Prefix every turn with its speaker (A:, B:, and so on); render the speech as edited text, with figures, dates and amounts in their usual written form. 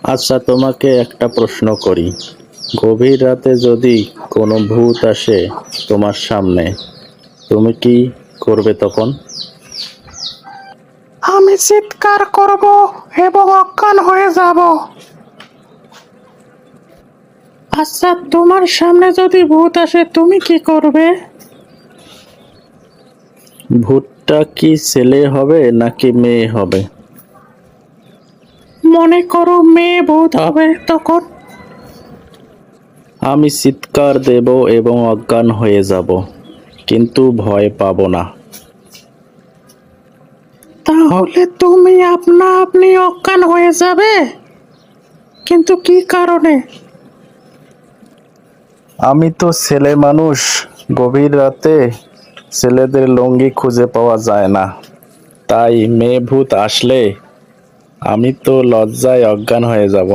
A: আচ্ছা, তোমাকে একটা প্রশ্ন করি। গভীর রাতে যদি কোনো ভূত আসে তোমার সামনে, তুমি কি করবে তখন?
B: আমি চিৎকার করব এবং অজ্ঞান হয়ে যাব। আচ্ছা, তোমার সামনে যদি ভূত আসে তুমি কি করবে?
A: ভূতটা কি ছেলে হবে নাকি মেয়ে হবে?
B: মনে করো মেয়ে ভূত হবে তখন।
A: আমি চিৎকার দেব এবং অজ্ঞান হয়ে যাব, কিন্তু ভয় পাবো না।
B: তাহলে তুমি আপনা আপনি অজ্ঞান হয়ে যাবে, কিন্তু কি কারণে?
A: আমি তো ছেলে মানুষ, গভীর রাতে ছেলেদের লুঙ্গি খুঁজে পাওয়া যায় না, তাই মেয়ে ভূত আসলে আমি তো লজ্জায় অজ্ঞান হয়ে যাব।